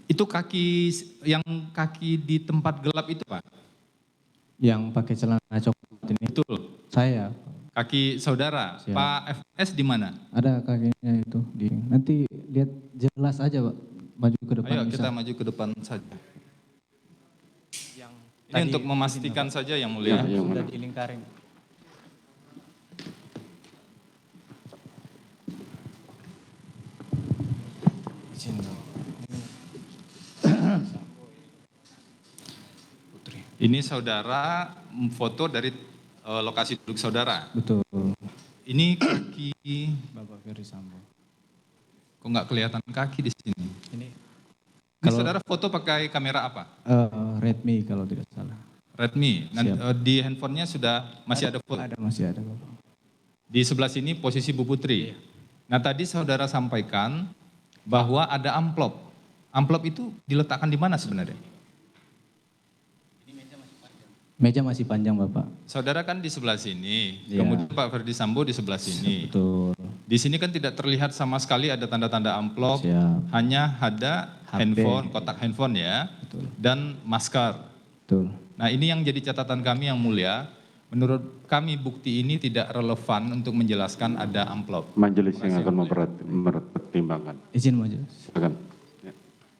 Itu yang kaki di tempat gelap itu Pak? Yang pakai celana coklat ini. Betul. Saya. Kaki saudara. Siap. Pak FS di mana? Ada kakinya itu. Nanti lihat jelas aja Pak. Maju ke depan. Ayo bisa. kita maju ke depan saja. Ini Tadi untuk memastikan saja yang mulia. yang sudah dilingkarin. Ini saudara foto dari lokasi duduk saudara. Betul. Ini kaki Bapak Ferdi Sambo. kok nggak kelihatan kaki di sini? Ini Saudara foto pakai kamera apa? Redmi kalau tidak salah. Redmi. Di handphonenya masih ada foto? Ada, masih ada Bapak. Di sebelah sini posisi Bu Putri. Iya. Nah tadi saudara sampaikan bahwa ada amplop. Amplop itu diletakkan di mana sebenarnya? Meja masih panjang Bapak. Saudara kan di sebelah sini, Iya. kemudian Pak Ferdi Sambo di sebelah sini. Betul. Di sini kan tidak terlihat sama sekali ada tanda-tanda amplop, Siap. hanya ada HP. handphone, kotak handphone ya, Betul. dan masker. Betul. Nah ini yang jadi catatan kami yang mulia, menurut kami bukti ini tidak relevan untuk menjelaskan ada amplop. Majelis yang akan mempertimbangkan. Izin majelis. Silakan.